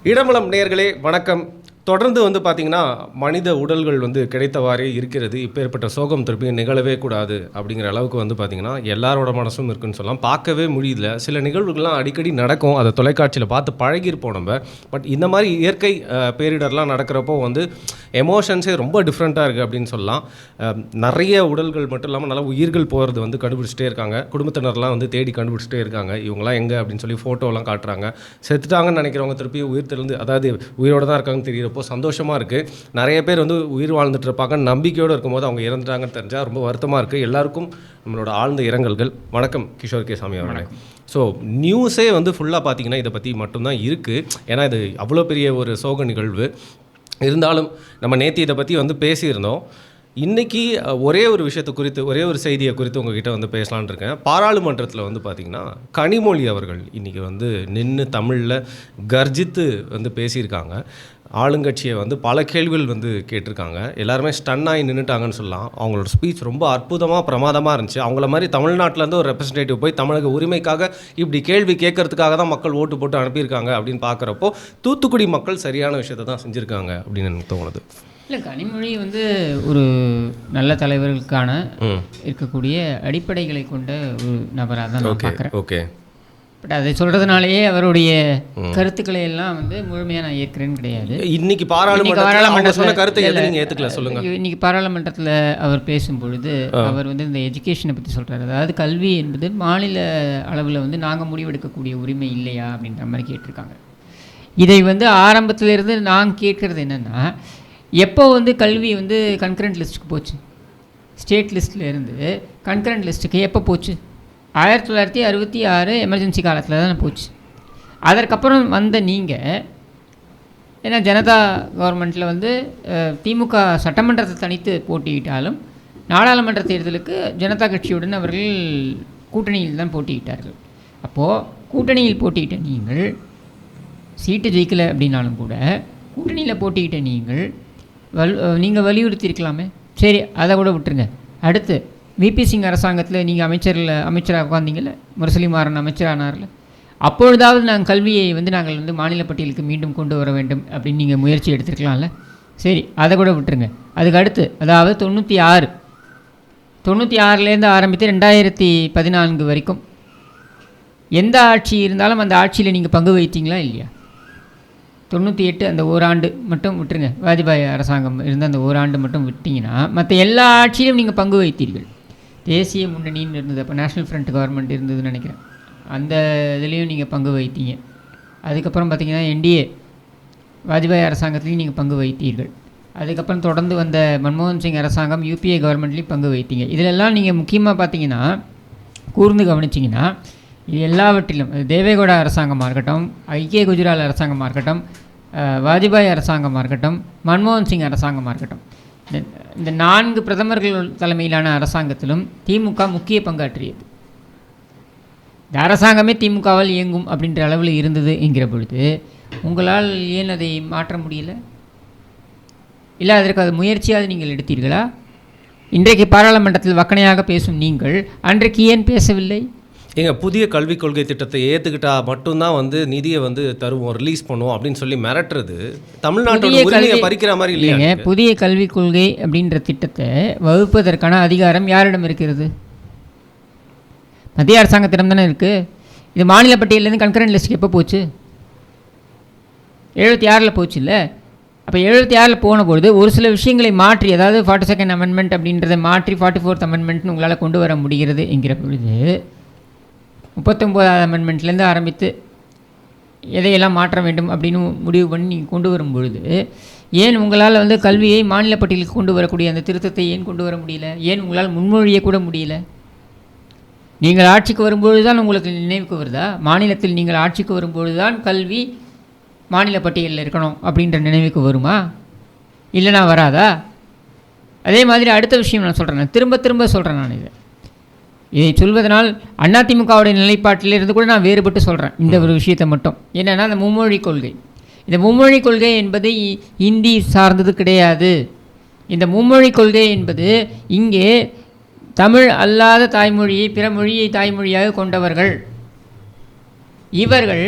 இடமலம் நேயர்களே வணக்கம். தொடர்ந்து பார்த்தீங்கன்னா மனித உடல்கள் கிடைத்தவாறே இருக்கிறது. இப்பேற்பட்ட சோகம் திருப்பியும் நிகழவே கூடாது அப்படிங்கிற அளவுக்கு பார்த்தீங்கன்னா எல்லாரோட மனசும் இருக்குன்னு சொல்லலாம். பார்க்கவே முடியல. சில நிகழ்வுகள்லாம் அடிக்கடி நடக்கும். அதை தொலைக்காட்சியில் பார்த்து பழகிருப்போம் நம்ம. பட் இந்த மாதிரி இயற்கை பேரிடர்லாம் நடக்கிறப்போ எமோஷன்ஸே ரொம்ப டிஃப்ரெண்ட்டாக இருக்குது அப்படின்னு சொல்லலாம். நிறைய உடல்கள் மட்டும் இல்லாமல் நல்ல உயிர்கள் போகிறது கண்டுபிடிச்சிட்டே இருக்காங்க. குடும்பத்தினர்லாம் தேடி கண்டுபிடிச்சிட்டே இருக்காங்க. இவங்களாம் எங்கே அப்படின்னு சொல்லி ஃபோட்டோலாம் காட்டுறாங்க. செத்துட்டாங்கன்னு நினைக்கிறவங்க திருப்பி உயிர் தெளிந்து, அதாவது உயிரோடு தான் இருக்காங்கன்னு தெரிகிறப்போ சந்தோஷமாக இருக்குது. நிறைய பேர் உயிர் வாழ்ந்துட்டு இருப்பாங்க. நம்பிக்கையோடு இருக்கும்போது அவங்க இறந்துட்டாங்கன்னு தெரிஞ்சால் ரொம்ப வருத்தமாக இருக்குது. எல்லாருக்கும் நம்மளோட ஆழ்ந்த இரங்கல்கள். வணக்கம் கிஷோர் கே சாமி அவர்களே. ஸோ நியூஸே ஃபுல்லாக பார்த்தீங்கன்னா இதை பற்றி மட்டும்தான் இருக்குது. ஏன்னா இது அவ்வளோ பெரிய ஒரு சோக நிகழ்வு. இருந்தாலும் நம்ம நேற்று இதை பற்றி பேசியிருந்தோம். இன்றைக்கி ஒரே ஒரு விஷயத்தை குறித்து, ஒரே ஒரு செய்தியை குறித்து உங்ககிட்ட பேசலான் இருக்கேன். பாராளுமன்றத்தில் பார்த்திங்கன்னா கனிமொழி அவர்கள் இன்றைக்கி நின்று தமிழில் கர்ஜித்து பேசியிருக்காங்க. ஆளுங்கட்சியை பல கேள்விகள் கேட்டிருக்காங்க. எல்லாருமே ஸ்டன்னாகி நின்றுட்டாங்கன்னு சொல்லலாம். அவங்களோட ஸ்பீச் ரொம்ப அற்புதமாக பிரமாதமாக இருந்துச்சு. அவங்கள மாதிரி தமிழ்நாட்டிலேருந்து ஒரு ரெப்ரசன்டேட்டிவ் போய் தமிழக உரிமைக்காக இப்படி கேள்வி கேட்கறதுக்காக தான் மக்கள் ஓட்டு போட்டு அனுப்பியிருக்காங்க அப்படின்னு பார்க்குறப்போ தூத்துக்குடி மக்கள் சரியான விஷயத்தை தான் செஞ்சுருக்காங்க அப்படின்னு எனக்கு தோணுது. இல்லை, கனிமொழி ஒரு நல்ல தலைவர்களுக்கான இருக்கக்கூடிய அடிப்படைகளை கொண்ட ஒரு நபராக தான் நான் பார்க்குறேன். ஓகே. பட் அதை சொல்கிறதுனாலேயே அவருடைய கருத்துக்களை எல்லாம் முழுமையாக நான் ஏற்கிறேன்னு கிடையாது. இன்னைக்கு பாராளுமன்றத்தில் கருத்தை நீங்கள் ஏற்றுக்கல சொல்லுங்கள். இன்னைக்கு பாராளுமன்றத்தில் அவர் பேசும்பொழுது அவர் இந்த எஜுகேஷனை பற்றி சொல்கிறார். அதாவது கல்வி என்பது மாநில அளவில் நாங்கள் முடிவெடுக்கக்கூடிய உரிமை இல்லையா அப்படின்ற மாதிரி கேட்டிருக்காங்க. இதை ஆரம்பத்திலிருந்து நான் கேட்குறது என்னென்னா, எப்போ கல்வி கன்கரண்ட் லிஸ்ட்டுக்கு போச்சு? ஸ்டேட் லிஸ்ட்டில் கன்கரண்ட் லிஸ்ட்டுக்கு எப்போ போச்சு? 1966 எமர்ஜென்சி காலத்தில் தான் போச்சு. அதற்கப்புறம் நீங்கள், ஏன்னா ஜனதா கவர்மெண்ட்டில் திமுக சட்டமன்றத்தை தனித்து போட்டியிட்டாலும் நாடாளுமன்ற தேர்தலுக்கு ஜனதா கட்சியுடன் அவர்கள் கூட்டணியில் தான் போட்டியிட்டார்கள். அப்போது கூட்டணியில் போட்டியிட்ட நீங்கள் சீட்டு ஜெயிக்கலை அப்படின்னாலும் கூட கூட்டணியில் போட்டிக்கிட்ட நீங்கள் வலியுறுத்தியிருக்கலாமே. சரி, அதை கூட விட்டுருங்க. அடுத்து விபி சிங் அரசாங்கத்தில் நீங்கள் அமைச்சராக உட்காந்தீங்கல்ல, முரசொலிமாறன் அமைச்சரானார்ல, அப்பொழுதாவது நாங்கள் கல்வியை நாங்கள் மாநில பட்டியலுக்கு மீண்டும் கொண்டு வர வேண்டும் அப்படின்னு நீங்கள் முயற்சி எடுத்துருக்கலாம்ல. சரி, அதை கூட விட்டுருங்க. அதுக்கு அடுத்து, அதாவது 96 ஆரம்பித்து 2014 வரைக்கும் எந்த ஆட்சி இருந்தாலும் அந்த ஆட்சியில் நீங்கள் பங்கு வைத்தீங்களா இல்லையா? 98 அந்த ஓராண்டு மட்டும் விட்டுருங்க. வாஜ்பாய் அரசாங்கம் இருந்த அந்த ஓராண்டு மட்டும் விட்டிங்கன்னா மற்ற எல்லா ஆட்சியிலும் நீங்கள் பங்கு வைத்தீர்கள். தேசிய முன்னணின்னு இருந்தது, அப்போ நேஷ்னல் ஃப்ரண்ட் கவர்மெண்ட் இருந்ததுன்னு நினைக்கிறேன். அந்த இதுலேயும் நீங்கள் பங்கு வைத்தீங்க. அதுக்கப்புறம் பார்த்திங்கன்னா என்டிஏ வாஜ்பாய் அரசாங்கத்துலேயும் நீங்கள் பங்கு வைத்தீர்கள். அதுக்கப்புறம் தொடர்ந்து வந்த மன்மோகன் சிங் அரசாங்கம் யூபிஏ கவர்மெண்ட்லேயும் பங்கு வைத்தீங்க. இதிலெல்லாம் நீங்கள் முக்கியமாக பார்த்தீங்கன்னா, கூர்ந்து கவனிச்சிங்கன்னா, இது எல்லாவற்றிலும் தேவேகவுடா அரசாங்கமாக இருக்கட்டும், ஐக்கிய குஜரால் அரசாங்கமாக இருக்கட்டும், வாஜ்பாய் அரசாங்கமாக இருக்கட்டும், மன்மோகன் சிங் அரசாங்கமாக இருக்கட்டும், இந்த 4 பிரதமர்கள் தலைமையிலான அரசாங்கத்திலும் திமுக முக்கிய பங்காற்றியது. இந்த அரசாங்கமே திமுகவால் இயங்கும் அப்படின்ற அளவில் இருந்தது என்கிற பொழுது உங்களால் ஏன் அதை மாற்ற முடியல? இல்லை அதற்கு அது முயற்சியாவது நீங்கள் எடுத்தீர்களா? இன்றைக்கு பாராளுமன்றத்தில் வக்கணையாக பேசும் நீங்கள் அன்றைக்கு ஏன் பேசவில்லை? புதிய கல்விக் கொள்கை திட்டத்தை ஏற்றுக்கிட்டா மட்டும்தான் நிதியை தருவோம், ரிலீஸ் பண்ணுவோம் அப்படின்னு சொல்லி மிரட்டுறது தமிழ்நாட்டோட உரிமையை பறிக்கிற மாதிரி இல்லைங்க. புதிய கல்விக் கொள்கை அப்படின்ற திட்டத்தை வகுப்பதற்கான அதிகாரம் யாரிடம் இருக்கிறது? மத்திய அரசாங்கத்திடம் தானே இருக்குது. இது மாநில பட்டியலேருந்து கன்கரண்ட் லிஸ்ட்டுக்கு எப்போ போச்சு? 76 போச்சு இல்லை? அப்போ 76 போன பொழுது ஒரு சில விஷயங்களை மாற்றி, அதாவது 42nd அமெண்ட்மெண்ட் அப்படின்றத மாற்றி 44th அமெண்ட்மெண்ட்னு உங்களால் கொண்டு வர முடிகிறது என்கிற பொழுது 39வது அமெண்ட்மெண்ட்லேருந்து ஆரம்பித்து எதையெல்லாம் மாற்ற வேண்டும் அப்படின்னு முடிவு பண்ணி நீங்கள் கொண்டு வரும் பொழுது ஏன் உங்களால் கல்வியை மாநில பட்டியலுக்கு கொண்டு வரக்கூடிய அந்த திருத்தத்தை ஏன் கொண்டு வர முடியல? ஏன் உங்களால் முன்மொழிய கூட முடியல? நீங்கள் ஆட்சிக்கு வரும்பொழுது தான் உங்களுக்கு நினைவுக்கு வருதா? மாநிலத்தில் நீங்கள் ஆட்சிக்கு வரும்பொழுது தான் கல்வி மாநில பட்டியலில் இருக்கணும் அப்படின்ற நினைவுக்கு வருமா? இல்லைனா வராதா? அதே மாதிரி அடுத்த விஷயம் நான் சொல்கிறேன், திரும்ப சொல்கிறேன். நான் இதை சொல்வதனால் அதிமுகவுடைய நிலைப்பாட்டிலிருந்து கூட நான் வேறுபட்டு சொல்கிறேன் இந்த ஒரு விஷயத்தை மட்டும். என்னென்னா, அந்த மும்மொழி கொள்கை, இந்த மும்மொழி கொள்கை என்பது இந்தி சார்ந்தது கிடையாது. இந்த மும்மொழி கொள்கை என்பது இங்கே தமிழ் அல்லாத தாய்மொழியை, பிற மொழியை தாய்மொழியாக கொண்டவர்கள் இவர்கள்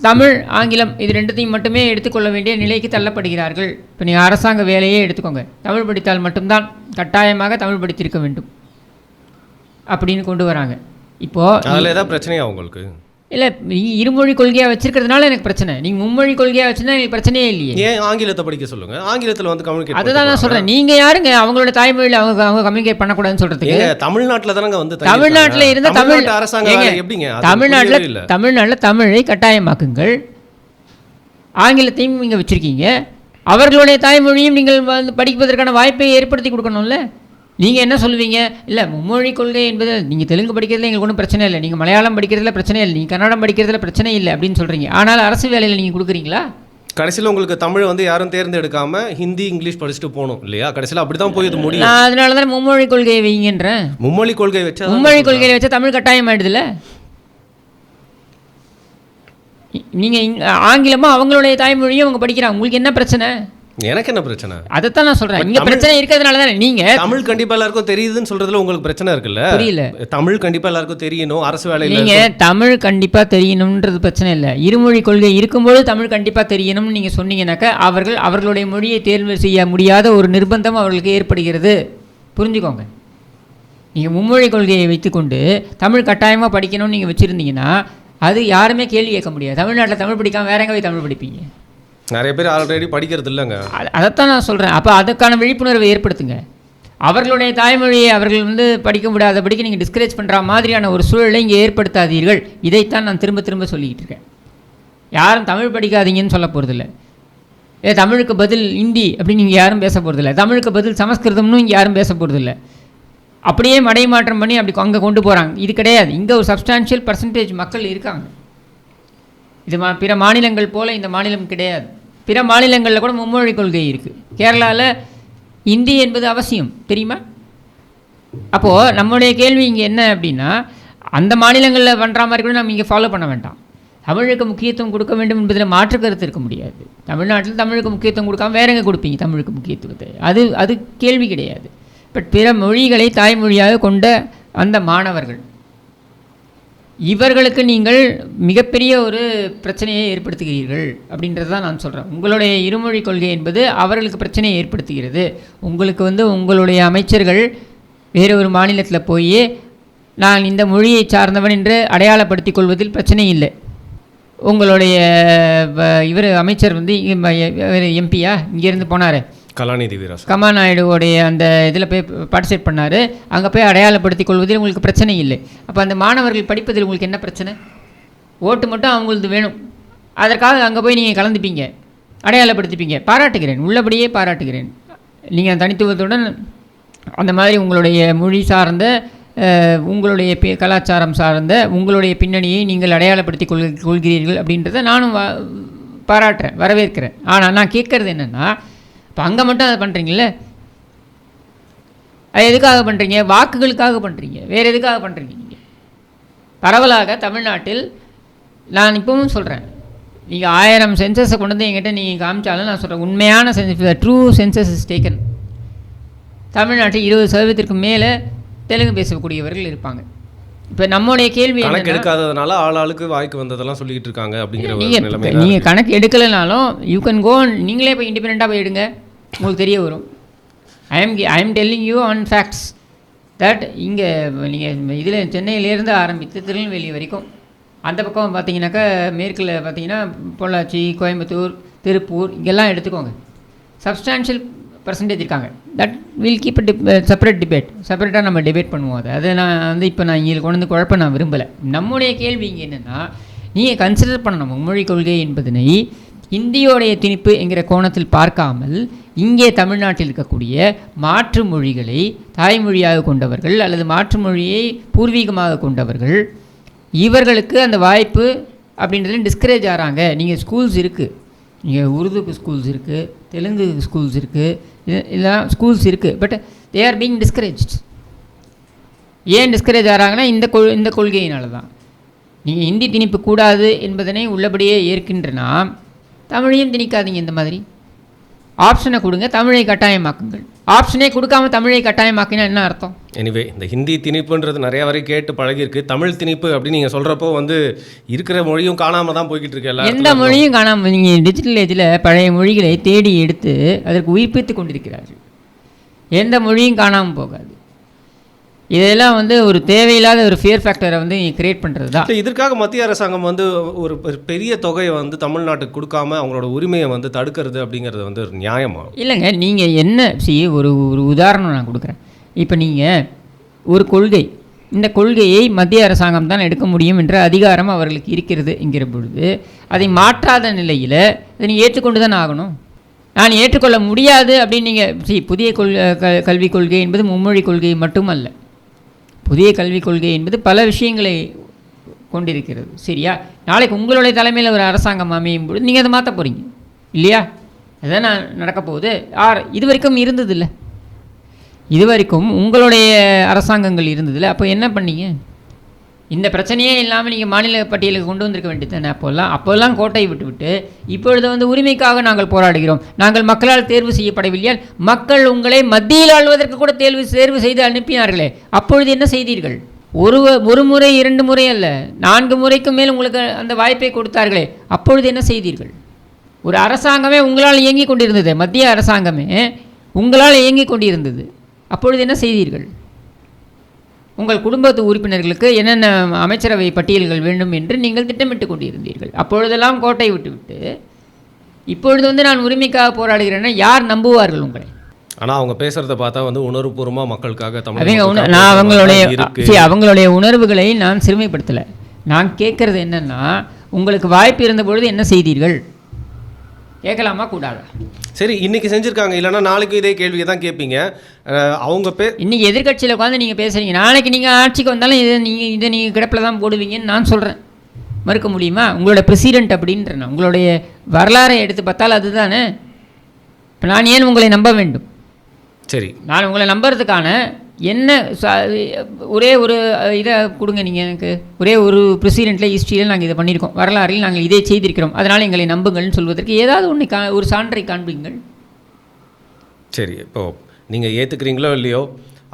தமிழ் ஆங்கிலம் இது ரெண்டுத்தையும் மட்டுமே எடுத்துக்கொள்ள வேண்டிய நிலைக்கு தள்ளப்படுகிறார்கள். இப்போ நீங்கள் அரசாங்க வேலையே எடுத்துக்கோங்க, தமிழ் படித்தால் மட்டும்தான் கட்டாயமாக தமிழ் படித்திருக்க வேண்டும் அப்படின்னு கொண்டு வராங்க. இப்போது அதில் ஏதாவது பிரச்சனையா உங்களுக்கு? இல்லை, நீங்கள் இருமொழி கொள்கையாக வச்சிருக்கிறதுனால எனக்கு பிரச்சனை. நீங்கள் மும்மொழி கொள்கையாக வச்சுருந்தா எனக்கு பிரச்சனையே இல்லையே. ஏன் ஆங்கிலத்தை படிக்க சொல்லுங்கள், ஆங்கிலத்தில் வந்து கம்யூனிகேட். அதுதான் நான் சொல்கிறேன். நீங்கள் யாருங்க அவங்களோட தாய்மொழியில் அவங்க கம்யூனிகேட் பண்ணக்கூடாதுன்னு சொல்கிறதுக்கு? தமிழ்நாட்டில் தானங்க வந்து தமிழ்நாட்டில் இருந்த தமிழ் அரசாங்கம் எப்படிங்க? தமிழ்நாட்டில் தமிழை கட்டாயமாக்குங்கள், ஆங்கிலத்தையும் நீங்கள் வச்சுருக்கீங்க, அவர்களுடைய தாய்மொழியும் நீங்கள் வந்து படிப்பதற்கான வாய்ப்பை ஏற்படுத்தி கொடுக்கணும்ல. நீங்கள் என்ன சொல்லுவீங்க? இல்லை, மும்மொழி கொள்கை என்பது நீங்கள் தெலுங்கு படிக்கிறதுல எங்களுக்கு ஒன்றும் பிரச்சனை இல்லை, நீங்கள் மலையாளம் படிக்கிறதுல பிரச்சனை இல்லை, நீங்கள் கன்னடம் படிக்கிறதுல பிரச்சனை இல்லை அப்படின்னு சொல்கிறீங்க. ஆனால் அரசு வேலையில் நீங்கள் கொடுக்குறீங்களா? கடைசியில் உங்களுக்கு தமிழ் வந்து யாரும் தேர்ந்தெடுக்காம ஹிந்தி இங்கிலீஷ் படிச்சுட்டு போகணும் இல்லையா? கடைசியில் அப்படி தான் போய் இது முடியும். நான் அதனால தான் மும்மொழி கொள்கையை வைங்கன்றேன். மும்மொழி கொள்கை வச்சா தமிழ் கட்டாயம் ஆயிடுதுல்ல. நீங்கள் ஆங்கிலமாக அவங்களுடைய தாய்மொழியும் அவங்க படிக்கிறாங்க, உங்களுக்கு என்ன பிரச்சனை? எனக்கு என்ன பிரச்சனை? அதைத்தான் நான் சொல்றேன். இங்க பிரச்சனை இருக்கிறதுனால தானே நீங்க தமிழ் கண்டிப்பா எல்லாருக்கும் தெரியுதுன்னு சொல்றதுல உங்களுக்கு பிரச்சனை இருக்குல்ல? புரியல. தமிழ் கண்டிப்பா எல்லாருக்கும் தெரியணும், அரசு வேலையில நீங்க தமிழ் கண்டிப்பா தெரியணும்ன்றது பிரச்சனை இல்லை. இருமொழி கொள்கை இருக்கும்போது தமிழ் கண்டிப்பா தெரியணும்னு நீங்க சொன்னீங்கன்னாக்க அவர்களுடைய மொழியை தேர்வு செய்ய முடியாத ஒரு நிர்பந்தம் அவர்களுக்கு ஏற்படுகிறது. புரிஞ்சுக்கோங்க. நீங்கள் மும்மொழி கொள்கையை வைத்துக்கொண்டு தமிழ் கட்டாயமாக படிக்கணும்னு நீங்கள் வச்சுருந்தீங்கன்னா அது யாருமே கேள்வி கேட்க முடியாது. தமிழ்நாட்டில் தமிழ் படிக்காமல் வேற எங்கே போய் தமிழ் படிப்பீங்க? நிறைய பேர் ஆல்ரெடி படிக்கிறது இல்லைங்க. அதைத்தான் நான் சொல்கிறேன். அப்போ அதுக்கான விழிப்புணர்வை ஏற்படுத்துங்க. அவர்களுடைய தாய்மொழியை அவர்கள் வந்து படிக்க முடியாதபடிக்கு நீங்கள் டிஸ்கரேஜ் பண்ணுற மாதிரியான ஒரு சூழலை இங்கே ஏற்படுத்தாதீர்கள். இதைத்தான் நான் திரும்ப திரும்ப சொல்லிக்கிட்டு இருக்கேன். யாரும் தமிழ் படிக்காதீங்கன்னு சொல்ல போகிறதில்ல. தமிழுக்கு பதில் ஹிந்தி அப்படின்னு இங்கே யாரும் பேச போகிறதில்ல. தமிழுக்கு பதில் சமஸ்கிருதம்னு இங்கே யாரும் பேச போகிறதில்ல. அப்படியே மடைமாற்றம் பண்ணி அப்படி அங்கே கொண்டு போகிறாங்க. இது கிடையாது. இங்கே ஒரு சப்ஸ்டான்ஷியல் பர்சன்டேஜ் மக்கள் இருக்காங்க. இது பிற மாநிலங்கள் போல் இந்த மாநிலம் கிடையாது. பிற மாநிலங்களில் கூட மும்மொழி கொள்கை இருக்குது. கேரளாவில் ஹிந்தி என்பது அவசியம், தெரியுமா? அப்போது நம்முடைய கேள்வி இங்கே என்ன அப்படின்னா, அந்த மாநிலங்களில் பண்ணுற மாதிரி கூட நம்ம இங்கே ஃபாலோ பண்ண வேண்டாம். தமிழுக்கு முக்கியத்துவம் கொடுக்க வேண்டும் என்பதில் மாற்று கருத்து இருக்க முடியாது. தமிழ்நாட்டில் தமிழுக்கு முக்கியத்துவம் கொடுக்காம வேற எங்கே கொடுப்பீங்க தமிழுக்கு முக்கியத்துவத்தை? அது கேள்வி கிடையாது. பட் பிற மொழிகளை தாய்மொழியாக கொண்ட அந்த மாணவர்கள், இவர்களுக்கு நீங்கள் மிகப்பெரிய ஒரு பிரச்சனையை ஏற்படுத்துகிறீர்கள் அப்படின்றது தான் நான் சொல்கிறேன். உங்களுடைய இருமொழி கொள்கை என்பது அவர்களுக்கு பிரச்சனையை ஏற்படுத்துகிறது. உங்களுக்கு வந்து உங்களுடைய அமைச்சர்கள் வேறு ஒரு மாநிலத்தில் போய் நான் இந்த மொழியை சார்ந்தவன் என்று அடையாளப்படுத்திக் கொள்வதில் பிரச்சனை இல்லை. உங்களுடைய இவர் அமைச்சர் வந்து எம்பியா இங்கேருந்து போனார், கலாநிதி வீராஸ் கமாநாயுடுவோடைய அந்த இதில் போய் பார்ட்டிசிபேட் பண்ணார். அங்கே போய் அடையாளப்படுத்திக் கொள்வதில் உங்களுக்கு பிரச்சனை இல்லை. அப்போ அந்த மாணவர்கள் படிப்பதில் உங்களுக்கு என்ன பிரச்சனை? ஓட்டு மட்டும் அவங்களுக்கு வேணும், அதற்காக அங்கே போய் நீங்கள் கலந்துப்பீங்க, அடையாளப்படுத்திப்பீங்க. பாராட்டுகிறேன், உள்ளபடியே பாராட்டுகிறேன். நீங்கள் தனித்துவத்துடன் அந்த மாதிரி உங்களுடைய மொழி சார்ந்த உங்களுடைய கலாச்சாரம் சார்ந்த உங்களுடைய பின்னணியை நீங்கள் அடையாளப்படுத்தி கொள்கிறீர்கள் அப்படின்றத நானும் பாராட்டுறேன், வரவேற்கிறேன். ஆனால் நான் கேட்குறது என்னென்னா, இப்போ அங்கே மட்டும் அதை பண்ணுறீங்களே, அது எதுக்காக பண்ணுறீங்க? வாக்குகளுக்காக பண்ணுறீங்க, வேறு எதுக்காக பண்ணுறீங்க? நீங்கள் பரவலாக தமிழ்நாட்டில் நான் இப்பவும் சொல்கிறேன், நீங்கள் 1000 சென்சஸை கொண்டு வந்து என்கிட்ட நீங்கள் காமிச்சாலும் நான் சொல்கிறேன், உண்மையான census, true census is taken, தமிழ்நாட்டில் 20% மேலே தெலுங்கு பேசக்கூடியவர்கள் இருப்பாங்க. இப்போ நம்முடைய கேள்வி கணக்கு எடுக்காததுனால ஆளுக்கு வாய்க்கு வந்ததெல்லாம் சொல்லிக்கிட்டு இருக்காங்க அப்படிங்கிற நிலைமை. நீங்கள் கணக்கு எடுக்கலைனாலும் யூ கேன் கோ, நீங்களே போய் இண்டிபெண்ட்டாக போய் எடுங்க, உங்களுக்கு தெரிய வரும். I am telling you on facts that இங்கே நீங்கள் இதில் சென்னையிலேருந்து ஆரம்பித்து திருநெல்வேலி வரைக்கும் அந்த பக்கம் பார்த்தீங்கன்னாக்கா மேற்கில் பார்த்தீங்கன்னா பொள்ளாச்சி, கோயம்புத்தூர், திருப்பூர் இங்கெல்லாம் எடுத்துக்கோங்க, சப்ஸ்டான்ஷியல் பர்சன்டேஜ் இருக்காங்க. That will keep separate debate, செப்பரேட்டாக நம்ம டிபேட் பண்ணுவோம். அதை நான் வந்து இப்போ நான் இங்கே கொண்டு வந்து குழப்ப நான் விரும்பலை. நம்முடைய கேள்வி இங்கே என்னென்னா, நீங்கள் கன்சிடர் பண்ணணும் மும்மொழி கொள்கை என்பதனை இந்தியோடைய திணிப்பு என்கிற கோணத்தில் பார்க்காமல் இங்கே தமிழ்நாட்டில் இருக்கக்கூடிய மாற்று மொழிகளை தாய்மொழியாக கொண்டவர்கள் அல்லது மாற்று மொழியை பூர்வீகமாக கொண்டவர்கள், இவர்களுக்கு அந்த வாய்ப்பு அப்படின்றதுல டிஸ்கரேஜ் ஆகிறாங்க. நீங்கள் ஸ்கூல்ஸ் இருக்குது, இங்கே உருதுக்கு ஸ்கூல்ஸ் இருக்குது, தெலுங்கு ஸ்கூல்ஸ் இருக்குது, இதெல்லாம் ஸ்கூல்ஸ் இருக்குது, but they are being discouraged. ஏன் டிஸ்கரேஜ் ஆகிறாங்கன்னா இந்த கொள்கையினால தான். நீங்கள் ஹிந்தி திணிப்பு கூடாது என்பதனை உள்ளபடியே ஏற்கின்றனா தமிழையும் திணிக்காதீங்க. இந்த மாதிரி ஆப்ஷனை கொடுங்க, தமிழை கட்டாயமாக்குங்கள். ஆப்ஷனே கொடுக்காம தமிழை கட்டாயமாக்கினா என்ன அர்த்தம்? எனிவே இந்த ஹிந்தி திணிப்புன்றது நிறைய வரை கேட்டு பழகிருக்கு. தமிழ் திணிப்பு அப்படின்னு நீங்கள் சொல்கிறப்போ வந்து இருக்கிற மொழியும் காணாமல் தான் போய்கிட்டு இருக்கு. எல்லாம் எந்த மொழியும் காணாமல் நீங்கள் டிஜிட்டல் ஏஜில் பழைய மொழிகளை தேடி எடுத்து அதற்கு உயிர்ப்பித்து கொண்டிருக்கிறார்கள். எந்த மொழியும் காணாமல் போகாது. இதெல்லாம் வந்து ஒரு தேவையில்லாத ஒரு ஃபியர் ஃபேக்டரை வந்து கிரியேட் பண்ணுறது தான். இதற்காக மத்திய அரசாங்கம் வந்து ஒரு பெரிய தொகையை வந்து தமிழ்நாட்டுக்கு கொடுக்காம அவங்களோட உரிமையை வந்து தடுக்கிறது அப்படிங்கிறது வந்து ஒரு நியாயமா? இல்லைங்க, நீங்கள் என்ன ஒரு ஒரு உதாரணம் நான் கொடுக்குறேன். இப்போ நீங்கள் ஒரு கொள்கை, இந்த கொள்கையை மத்திய அரசாங்கம் தான் எடுக்க முடியும் என்ற அதிகாரம் அவர்களுக்கு இருக்கிறது என்கிற பொழுது அதை மாற்றாத நிலையில் அதை நீ ஏற்றுக்கொண்டு தான் ஆகணும். நான் ஏற்றுக்கொள்ள முடியாது அப்படின்னு நீங்கள் புதிய கல்விக் கொள்கை என்பது மும்மொழி கொள்கை மட்டுமல்ல. புதிய கல்விக் கொள்கை என்பது பல விஷயங்களை கொண்டிருக்கிறது. சரியா? நாளைக்கு உங்களுடைய தலைமையில் ஒரு அரசாங்கம் அமையும் பொழுது நீங்கள் அதை மாற்ற போகிறீங்க இல்லையா? அதுதான் நடக்க போகுது. இது வரைக்கும் இருந்ததில்லை, இது வரைக்கும் உங்களுடைய அரசாங்கங்கள் இருந்ததில்லை. அப்போ என்ன பண்ணீங்க? இந்த பிரச்சனையே இல்லாமல் நீங்கள் மாநில பட்டியலுக்கு கொண்டு வந்திருக்க வேண்டியது தானே. அப்போல்லாம் கோட்டையை விட்டுவிட்டு இப்பொழுது வந்து உரிமைக்காக நாங்கள் போராடுகிறோம், நாங்கள் மக்களால் தேர்வு செய்யப்படவில்லையால் மக்கள் உங்களை மத்தியில் ஆள்வதற்கு கூட தேர்வு செய்து அனுப்பினார்களே, அப்பொழுது என்ன செய்தீர்கள்? ஒரு முறை 2 முறை அல்ல, 4 முறைக்கு மேல் உங்களுக்கு அந்த வாய்ப்பை கொடுத்தார்களே, அப்பொழுது என்ன செய்தீர்கள்? ஒரு அரசாங்கமே உங்களால் இயங்கி கொண்டிருந்தது, மத்திய அரசாங்கமே உங்களால் இயங்கி கொண்டிருந்தது, அப்பொழுது என்ன செய்தீர்கள்? உங்கள் குடும்பத்து உறுப்பினர்களுக்கு என்னென்ன அமைச்சரவை பட்டியல்கள் வேண்டும் என்று நீங்கள் திட்டமிட்டு கொண்டிருந்தீர்கள். அப்பொழுதெல்லாம் கோட்டை விட்டுவிட்டு இப்பொழுது வந்து நான் உரிமைக்காக போராடுகிறேன்னா யார் நம்புவார்கள் உங்களை? ஆனால் அவங்க பேசுகிறத பார்த்தா வந்து உணர்வுபூர்வமாக மக்களுக்காக நான் அவங்களுடைய உணர்வுகளை நான் சிறுமைப்படுத்தலை. நான் கேட்குறது என்னென்னா, உங்களுக்கு வாய்ப்பு இருந்த பொழுது என்ன செய்தீர்கள்? கேட்கலாமா கூடாதா? சரி, இன்னைக்கு செஞ்சுருக்காங்க, இல்லைன்னா நாளைக்கு இதே கேள்வியை தான் கேட்பீங்க. அவங்க இன்னைக்கு எதிர்கட்சியில் உட்காந்து நீங்கள் பேசுகிறீங்க, நாளைக்கு நீங்கள் ஆட்சிக்கு வந்தாலும் இதை நீங்கள் கிடப்பில் தான் போடுவீங்கன்னு நான் சொல்கிறேன். மறுக்க முடியுமா? உங்களோட பிரசிடென்ட் அப்படின்றேன். உங்களுடைய வரலாறை எடுத்து பார்த்தால் அதுதானே. இப்போ நான் ஏன் உங்களை நம்ப வேண்டும்? சரி, நான் உங்களை நம்புறதுக்கான என்ன ஒரே ஒரு இதை கொடுங்க. நீங்கள் எனக்கு ஒரே ஒரு பிரசிடெண்ட்டில் ஹிஸ்ட்ரியில் நாங்கள் இதை பண்ணியிருக்கோம், வரலாறில் நாங்கள் இதை செய்திருக்கிறோம், அதனால் எங்களை நம்புங்கள்னு சொல்வதற்கு ஏதாவது ஒன்று ஒரு சான்றை காண்பீங்கள். சரி, இப்போது நீங்கள் ஏற்றுக்கிறீங்களோ இல்லையோ,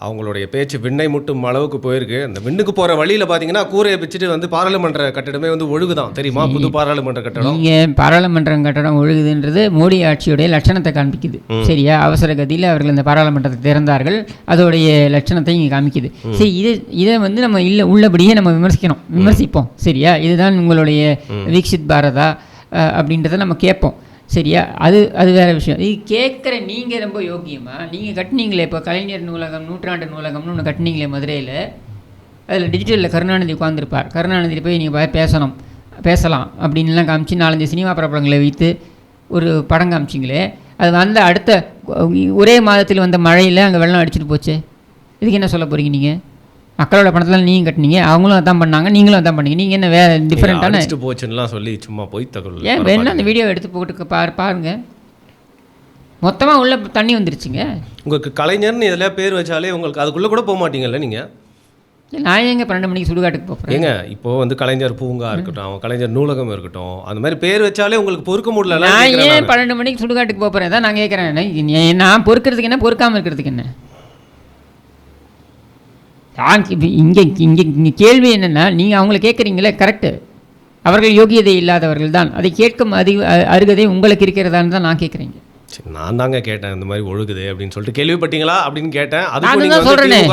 அவங்களுடைய பேச்சு விண்ணை முட்டும் அளவுக்கு போயிருக்கு. அந்த விண்ணுக்கு போகிற வழியில் பார்த்தீங்கன்னா கூரையை பிச்சுட்டு வந்து பாராளுமன்ற கட்டடமே வந்து ஒழுகுதான், தெரியுமா? புது பாராளுமன்ற கட்டடம். நீங்கள் பாராளுமன்ற கட்டடம் ஒழுகுதுன்றது மோடி ஆட்சியுடைய லட்சணத்தை காண்பிக்குது. சரியா? அவசர கதியில் அவர்கள் இந்த பாராளுமன்றத்தை திறந்தார்கள், அதோடைய லட்சணத்தை இங்கே காமிக்குது. சரி, இதை வந்து நம்ம உள்ளபடியே நம்ம விமர்சிப்போம். சரியா? இதுதான் உங்களுடைய வீக்ஷித் பாரதா அப்படின்றத நம்ம கேட்போம். சரியா? அது வேறு விஷயம். இது கேட்குற நீங்கள் ரொம்ப யோக்கியமாக நீங்கள் கட்டினீங்களே. இப்போ கலைஞர் நூலகம், நூற்றாண்டு நூலகம்னு ஒன்று கட்டினீங்களே மதுரையில், அதில் டிஜிட்டலில் கருணாநிதி உட்காந்துருப்பார். கருணாநிதி போய் நீங்கள் பேசலாம் அப்படின்லாம் காமிச்சு 4-5 சினிமா பிரபலங்களை வைத்து ஒரு படம் காமிச்சிங்களே, அது வந்த அடுத்த ஒரே மாதத்தில் வந்த மழையில் அங்கே வெள்ளம் அடிச்சுட்டு போச்சு. இதுக்கு என்ன சொல்ல போகிறீங்க? நீங்கள் மக்களோட பணத்தில் நீங்கள் கட்டினீங்க, அவங்களும் அதான் பண்ணாங்க, நீங்களும் அதான் பண்ணீங்க. நீங்கள் என்ன வேறு டிஃப்ரெண்ட்டான போச்சுன்னா சொல்லி சும்மா போய் தகவல் ஏன் வேணா அந்த வீடியோ எடுத்து போட்டு பாருங்கள். மொத்தமாக உள்ள தண்ணி வந்துருச்சுங்க. உங்களுக்கு கலைஞர்னு இதில் பேர் வச்சாலே உங்களுக்கு அதுக்குள்ளே கூட போக மாட்டீங்கல்ல நீங்கள்? நான் எங்க 12 மணிக்கு சுடுகாட்டுக்கு போகிறேன்? ஏங்க, இப்போது வந்து கலைஞர் பூங்கா இருக்கட்டும், கலைஞர் நூலகம் இருக்கட்டும், அந்த மாதிரி பேர் வச்சாலே உங்களுக்கு பொறுக்க முடியல. நான் ஏன் 12 மணிக்கு சுடுகாட்டுக்கு போகிறேன் தான் நான் கேட்குறேன். நான் பொறுக்கிறதுக்கு என்ன, பொறுக்காமல் இருக்கிறதுக்கு என்ன? இங்கே கேள்வி என்னென்னா, நீங்கள் அவங்கள கேட்குறீங்களே, கரெக்டு, அவர்கள் யோகியதை இல்லாதவர்கள் தான், அதை கேட்கும் அருகதை உங்களுக்கு இருக்கிறதான்னு தான் நான் கேட்குறீங்க. நான் தாங்க கேட்டேன், இந்த மாதிரி ஒழுகுது அப்படின்னு சொல்லிட்டு கேள்விப்பட்டீங்களா அப்படின்னு கேட்டேன். அதுதான் சொல்கிறேன்.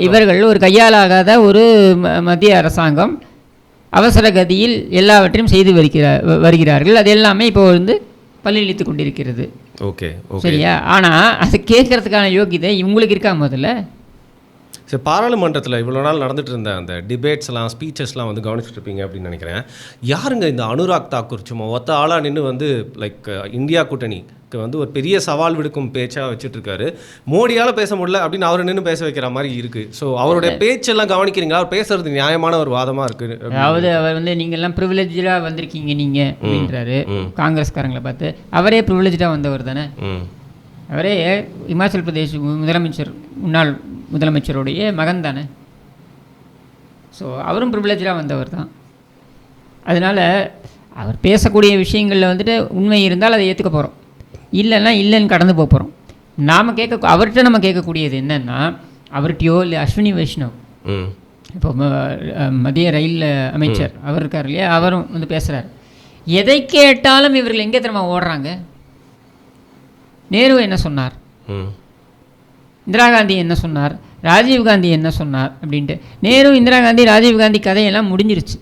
இவர்கள் ஒரு கையாலாகாத ஒரு மத்திய அரசாங்கம் அவசர கதியில் எல்லாவற்றையும் செய்து வருகிறார்கள். அது எல்லாமே இப்போ வந்து பல்லிழித்து கொண்டிருக்கிறது. ஓகே, சரியா? ஆனால் அதை கேட்கறதுக்கான யோகியதை இவங்களுக்கு இருக்கா? முதல்ல சரி, பாராளுமன்றத்தில் இவ்வளோ நாள் நடந்துட்டு இருந்த அந்த டிபேட்ஸ்லாம், ஸ்பீச்சஸ்லாம் வந்து கவனிச்சுட்டு இருப்பீங்க அப்படின்னு நினைக்கிறேன். யாருங்க இந்த அனுராக் தாக்கூர் சும்மா ஒத்த ஆளாக நின்று வந்து லைக் இந்தியா கூட்டணிக்கு வந்து ஒரு பெரிய சவால் விடுக்கும் பேச்சாக வச்சுட்ருக்காரு. மோடியால் பேச முடியல அப்படின்னு அவர் நின்று பேச வைக்கிற மாதிரி இருக்குது. ஸோ அவருடைய பேச்செல்லாம் கவனிக்கிறீங்களா? அவர் பேசுறது நியாயமான ஒரு வாதமாக இருக்குது. அதாவது அவர் வந்து நீங்கள்லாம் ப்ரிவிலேஜாக வந்திருக்கீங்க நீங்கள் அப்படின்றாரு காங்கிரஸ்காரங்களை பார்த்து. அவரே ப்ரிவிலேஜாக வந்தவர் தானே. அவரே இமாச்சல் பிரதேஷ் முன்னாள் முதலமைச்சருடைய மகன் தானே. ஸோ அவரும் ப்ரிவிலேஜாக வந்தவர் தான். அதனால் அவர் பேசக்கூடிய விஷயங்களில் வந்துட்டு உண்மை இருந்தால் அதை ஏற்றுக்க போகிறோம். இல்லைன்னா இல்லைன்னு கடந்து போகிறோம். நாம் அவர்கிட்ட நம்ம கேட்கக்கூடியது என்னென்னா, அவர்கிட்டயோ இல்லை அஸ்வினி வைஷ்ணவ் இப்போ மத்திய ரயில் அமைச்சர் அவர் இருக்கார் இல்லையா, அவரும் வந்து பேசுகிறார். எதை கேட்டாலும் இவர்கள் எங்கே தெரியுமா ஓடுறாங்க? நேரு என்ன சொன்னார், இந்திரா காந்தி என்ன சொன்னார், ராஜீவ்காந்தி என்ன சொன்னார் அப்படின்ட்டு. நேரு, இந்திரா காந்தி, ராஜீவ்காந்தி கதையெல்லாம் முடிஞ்சிருச்சு.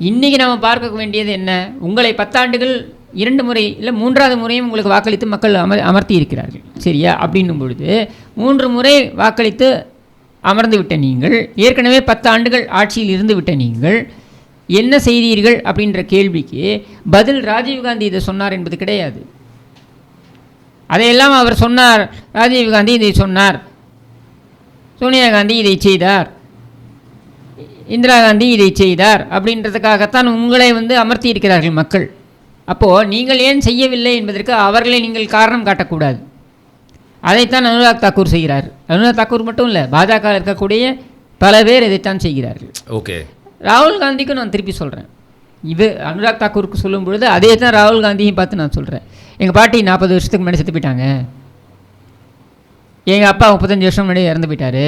இன்றைக்கி நம்ம பார்க்க வேண்டியது என்ன? உங்களை 10 ஆண்டுகள் 2 முறை இல்லை 3வது முறையும் உங்களுக்கு வாக்களித்து மக்கள் அமர்த்தி இருக்கிறார்கள், சரியா? அப்படின்னும் பொழுது 3 முறை வாக்களித்து அமர்ந்து விட்ட நீங்கள், ஏற்கனவே 10 ஆண்டுகள் ஆட்சியில் இருந்து விட்ட நீங்கள் என்ன செய்தீர்கள் அப்படின்ற கேள்விக்கு பதில் ராஜீவ்காந்தி இதை சொன்னார் என்பது கிடையாது. அதையெல்லாம் அவர் சொன்னார், ராஜீவ்காந்தி இதை சொன்னார், சோனியா காந்தி இதை செய்தார், இந்திரா காந்தி இதை செய்தார் அப்படின்றதுக்காகத்தான் உங்களை வந்து அமர்த்தி இருக்கிறார்கள் மக்கள். அப்போது நீங்கள் ஏன் செய்யவில்லை என்பதற்கு அவர்களை நீங்கள் காரணம் காட்டக்கூடாது. அதைத்தான் அனுராக் தாக்கூர் செய்கிறார். அனுராக் தாக்கூர் மட்டும் இல்லை, பாஜக இருக்கக்கூடிய பல பேர் இதைத்தான் செய்கிறார்கள். ஓகே, ராகுல் காந்திக்கும் நான் திருப்பி சொல்கிறேன், அனுராக் தாக்கூருக்கு சொல்லும் பொழுது அதே தான் ராகுல் காந்தியும் பார்த்து நான் சொல்கிறேன். எங்கள் பாட்டி 40 வருஷத்துக்கு முன்னாடி செத்து போயிட்டாங்க, எங்கள் அப்பா 35 வருஷம் முன்னாடி இறந்து போயிட்டார்,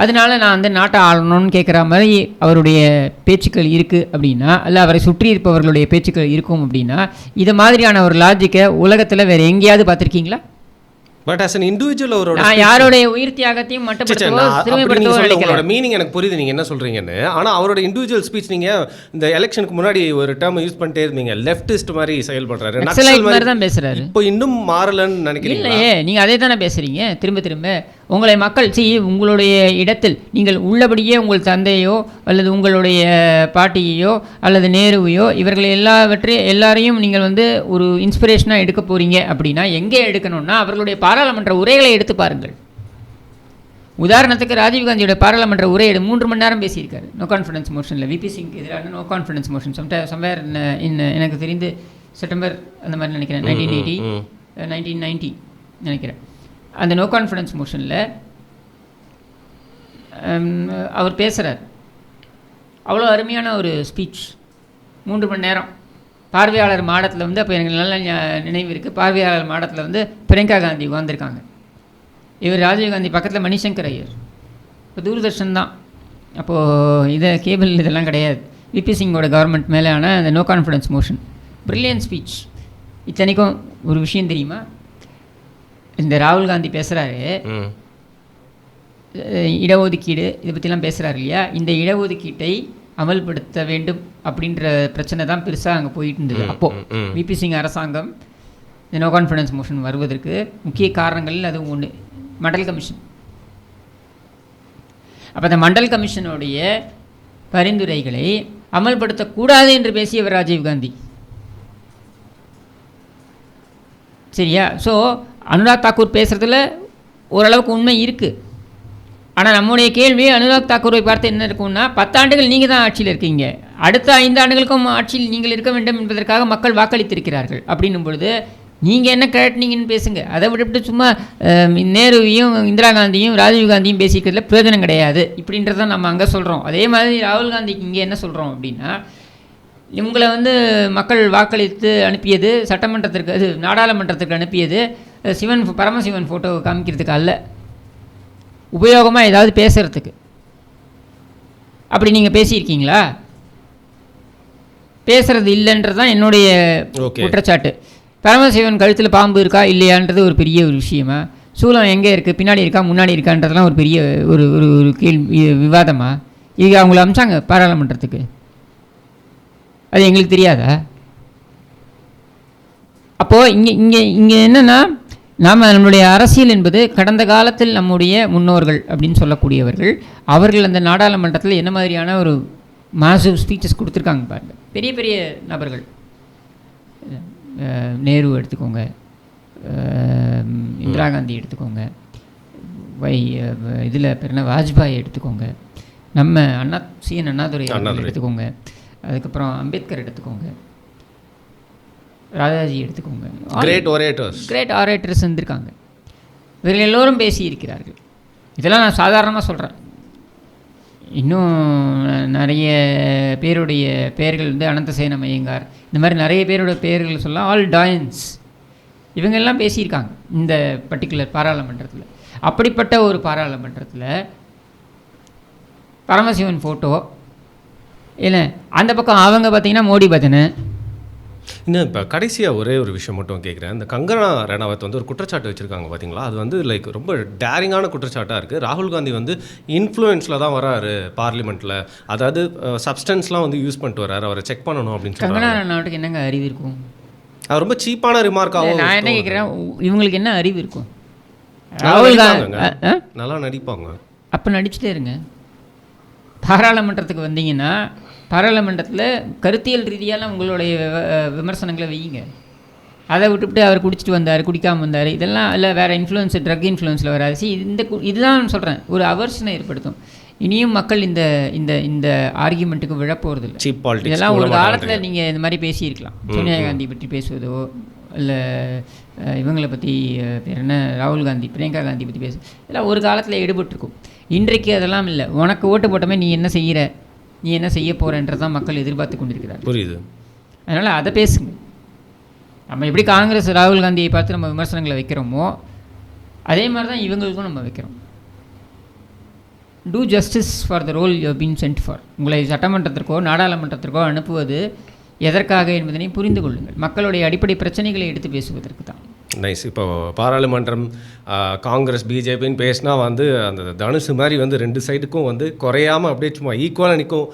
அதனால நான் வந்து நாட்டை ஆளணும்னு கேட்குற மாதிரி அவருடைய பேச்சுக்கள் இருக்குது அப்படின்னா, இல்லை அவரை சுற்றி இருப்பவர்களுடைய பேச்சுக்கள் இருக்கும் அப்படின்னா, இது மாதிரியான ஒரு லாஜிக்கை உலகத்தில் வேறு எங்கேயாவது பார்த்துருக்கீங்களா? பட் as an individual அவரோட யாரோடைய உயிர் தியாகத்தையும் மட்டுப்படுத்தவோ மீனிங் எனக்கு புரியுது நீங்கள் என்ன சொல்கிறீங்கன்னு. ஆனால் அவரோட இண்டிவிஜுவல் ஸ்பீச் நீங்கள் இந்த எலெக்ஷனுக்கு முன்னாடி ஒரு டேர்ம் யூஸ் பண்ணிட்டே இருந்தீங்க, லெஃப்டிஸ்ட் மாதிரி செயல்படுறாரு, மாதிரி தான் பேசுகிறாரு. இப்போ இன்னும் மாறலன்னு நினைக்கிறீங்க? இல்லையே, நீங்கள் அதே தானே பேசுகிறீங்க திரும்ப திரும்ப. உங்களை மக்கள் உங்களுடைய இடத்தில் நீங்கள் உள்ளபடியே உங்கள் தந்தையோ அல்லது உங்களுடைய பாட்டியையோ அல்லது நேருவையோ இவர்கள் எல்லாரையும் நீங்கள் வந்து ஒரு இன்ஸ்பிரேஷனாக எடுக்க போகிறீங்க அப்படின்னா எங்கே எடுக்கணும்னா அவர்களுடைய பாராளுமன்ற உரைகளை எடுத்து பாருங்கள். உதாரணத்துக்கு ராஜீவ்காந்தியோட பாராளுமன்ற உரை 3 மணி நேரம் பேசியிருக்காரு நோ கான்ஃபிடன்ஸ் மோஷனில். விபி சிங்க்கு எதிரான நோ கான்ஃபிடன்ஸ் மோஷன் சம்வேர் எனக்கு தெரிந்து செப்டம்பர் அந்த மாதிரி நினைக்கிறேன், 1990 நினைக்கிறேன். அந்த நோ கான்ஃபிடன்ஸ் மோஷனில் அவர் பேசுகிறார். அவ்வளோ அருமையான ஒரு ஸ்பீச், 3 மணி நேரம். பார்வையாளர் மாடத்தில் வந்து, அப்போ எனக்கு நல்ல நினைவு இருக்குது, பார்வையாளர் மாடத்தில் வந்து பிரியங்கா காந்தி உட்காந்துருக்காங்க. இவர் ராஜீவ்காந்தி பக்கத்தில் மணிசங்கர் ஐயர். இப்போ தூர்தர்ஷன் தான் அப்போது, கேபிள் இதெல்லாம் கிடையாது. விபி சிங்கோட கவர்மெண்ட் மேலே ஆன அந்த no confidence motion, brilliant speech. இத்தனைக்கும் ஒரு விஷயம் தெரியுமா, இந்த ராகுல் காந்தி பேசுகிறாரு இடஒதுக்கீடு இதை பற்றிலாம் பேசுகிறாரு இல்லையா, இந்த இடஒதுக்கீட்டை அமல்படுத்த வேண்டும் அப்படின்ற பிரச்சனை தான் பெருசாக அங்கே போயிட்டு இருந்தது. அப்போது விபி சிங் அரசாங்கம் இந்த நோ கான்ஃபிடன்ஸ் மோஷன் வருவதற்கு முக்கிய காரணங்களில் அது ஒன்று மண்டல் கமிஷன். அப்போ அந்த மண்டல் கமிஷனுடைய பரிந்துரைகளை அமல்படுத்தக்கூடாது என்று பேசியவர் ராஜீவ்காந்தி, சரியா? ஸோ அனுராக் தாக்கூர் பேசுகிறதுல ஓரளவுக்கு உண்மை இருக்குது. ஆனால் நம்முடைய கேள்வி அனுராக் தாக்கூரை பார்த்து என்ன இருக்கும்னா, 10 ஆண்டுகள் நீங்கள் தான் ஆட்சியில் இருக்கீங்க, அடுத்த 5 ஆண்டுகளுக்கும் ஆட்சியில் நீங்கள் இருக்க வேண்டும் என்பதற்காக மக்கள் வாக்களித்திருக்கிறார்கள். அப்படின்னும் பொழுது நீங்கள் என்ன கேட்டீங்கன்னு பேசுங்க. அதை விட்டு சும்மா நேருவையும் இந்திரா காந்தியும் ராஜீவ்காந்தியும் பேசிக்கிறதுல பிரயோஜனம் கிடையாது இப்படின்றத நம்ம அங்கே சொல்கிறோம். அதே மாதிரி ராகுல் காந்திக்கு இங்கே என்ன சொல்கிறோம் அப்படின்னா, இவங்களை வந்து மக்கள் வாக்களித்து அனுப்பியது சட்டமன்றத்திற்கு, அது நாடாளுமன்றத்திற்கு அனுப்பியது பரமசிவன் ஃபோட்டோ காமிக்கிறதுக்கு அல்ல, உபயோகமாக ஏதாவது பேசுகிறதுக்கு. அப்படி நீங்கள் பேசியிருக்கீங்களா? பேசுகிறது இல்லைன்றது தான் என்னுடைய குற்றச்சாட்டு. பரமசிவன் கழுத்தில் பாம்பு இருக்கா இல்லையான்றது ஒரு பெரிய ஒரு விஷயமா, சூலம் எங்கே இருக்குது, பின்னாடி இருக்கா முன்னாடி இருக்கான்றதுலாம் ஒரு பெரிய ஒரு ஒரு கேள்வி விவாதமா? இது அவங்கள அமிச்சாங்க பாராளுமன்றத்துக்கு, அது எங்களுக்கு தெரியாதா? அப்போது இங்கே என்னென்னா, நம்மளுடைய அரசியல் என்பது கடந்த காலத்தில் நம்முடைய முன்னோர்கள் அப்படின்னு சொல்லக்கூடியவர்கள், அவர்கள் அந்த நாடாளுமன்றத்தில் என்ன மாதிரியான ஒரு மாசிவ் ஸ்பீச்சஸ் கொடுத்துருக்காங்க பாருங்கள். பெரிய பெரிய நபர்கள், நேரு எடுத்துக்கோங்க, இந்திரா காந்தி எடுத்துக்கோங்க, இதில் பேர் வாஜ்பாய் எடுத்துக்கோங்க, நம்ம அண்ணாதுரை எடுத்துக்கோங்க, அதுக்கப்புறம் அம்பேத்கர் எடுத்துக்கோங்க, ராஜாஜி எடுத்துக்கோங்க, கிரேட் ஆரேட்டர்ஸ் இருந்திருக்காங்க. இவர்கள் எல்லோரும் பேசியிருக்கிறார்கள். இதெல்லாம் நான் சாதாரணமாக சொல்கிறேன். இன்னும் நிறைய பேருடைய பெயர்கள் வந்து அனந்தசேனம் ஐயங்கார், இந்த மாதிரி நிறைய பேரோட பெயர்கள் சொல்லலாம். ஆல் டாயன்ஸ் இவங்கெல்லாம் பேசியிருக்காங்க இந்த பர்டிகுலர் பாராளுமன்றத்தில். அப்படிப்பட்ட ஒரு பாராளுமன்றத்தில் பரமசிவன் ஃபோட்டோ இல்லை, அந்த பக்கம் அவங்க பார்த்தீங்கன்னா மோடி பஜனை. இன்னும் இப்போ கடைசியாக ஒரே ஒரு விஷயம் மட்டும் கேட்குறேன். இந்த கங்கனா ரணாவத் வந்து ஒரு குற்றச்சாட்டு வச்சுருக்காங்க பார்த்தீங்களா? அது வந்து லைக் ரொம்ப டேரிங்கான குற்றச்சாட்டாக இருக்குது. ராகுல் காந்தி வந்து இன்ஃப்ளூயன்ஸில் தான் வராரு பார்லிமெண்ட்டில், அதாவது சப்ஸ்டன்ஸ்லாம் வந்து யூஸ் பண்ணிட்டு வராரு, அவரை செக் பண்ணணும் அப்படின்னு கங்கனா சொல்கிறாங்க. ரனாவட்டுக்கு என்னங்க அறிவு இருக்கும்? அது ரொம்ப சீப்பான ரிமார்க்காகவும். நான் என்ன கேட்குறேன், இவங்களுக்கு என்ன அறிவு இருக்கும்? நல்லா ராகுல் நடிப்பாங்கங்க. காந்தி நல்லா நடிப்பாங்க. அப்போ நடிச்சுட்டே இருங்க. பாராளுமன்றத்துக்கு வந்தீங்கன்னா பாராளுமன்றத்தில் கருத்தியல் ரீதியான உங்களுடைய விமர்சனங்களை வையுங்க. அதை விட்டுவிட்டு அவர் குடிச்சிட்டு வந்தார், குடிக்காமல் வந்தார், இதெல்லாம் இல்லை வேறு இன்ஃப்ளூயன்ஸ், ட்ரக் இன்ஃப்ளூயன்ஸில் வராது. இதுதான் சொல்கிறேன், ஒரு அவர்ஷனை ஏற்படுத்தும். இனியும் மக்கள் இந்த இந்த இந்த ஆர்கியூமெண்ட்டுக்கு விழப்போகிறதில்ல. சீப் பாலிடிக்ஸ் இதெல்லாம் ஒரு காலத்தில் நீங்கள் இந்த மாதிரி பேசியிருக்கலாம். சோனியா காந்தி பற்றி பேசுவதோ இல்லை இவங்களை பற்றி பேர் என்ன, ராகுல் காந்தி, பிரியங்கா காந்தி பற்றி இதெல்லாம் ஒரு காலத்தில் ஈடுபட்டிருக்கும். இன்றைக்கு அதெல்லாம் இல்லை. உனக்கு ஓட்டு போட்டமே நீ என்ன செய்கிற, நீ என்ன செய்ய போகிறன்றதான் மக்கள் எதிர்பார்த்து கொண்டிருக்கிறார். புரியுது. அதனால் அதை பேசுங்க. நம்ம எப்படி காங்கிரஸ் ராகுல் காந்தியை பார்த்து நம்ம விமர்சனங்களை வைக்கிறோமோ அதே மாதிரி தான் இவங்களுக்கும் நம்ம வைக்கிறோம். Do justice for the role you have been sent for. உங்களை சட்டமன்றத்திற்கோ நாடாளுமன்றத்திற்கோ அனுப்புவது எதற்காக என்பதனை புரிந்து கொள்ளுங்கள். மக்களுடைய அடிப்படை பிரச்சனைகளை எடுத்து பேசுவதற்கு தான். நைஸ். இப்போ பாராளுமன்றம் காங்கிரஸ் பிஜேபின்னு பேசினா வந்து அந்த தனுசு மாதிரி வந்து ரெண்டு சைடுக்கும் வந்து குறையாமல் அப்படியே சும்மா ஈக்குவலாக நிற்கும்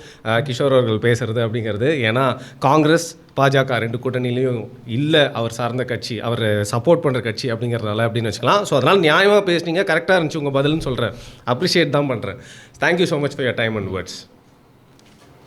கிஷோர் அவர்கள் பேசுகிறது அப்படிங்கிறது. ஏன்னா காங்கிரஸ் பாஜக ரெண்டு கூட்டணிலையும் இல்லை அவர் சார்ந்த கட்சி, அவர் சப்போர்ட் பண்ணுற கட்சி அப்படிங்கிறதால அப்படின்னு வச்சுக்கலாம். ஸோ அதனால் நியாயமாக பேசுனீங்க, கரெக்டாக இருந்துச்சு உங்கள் பதில்னு சொல்கிறேன். அப்ரிஷியேட் தான் பண்ணுறேன். Thank you so much for your time and words.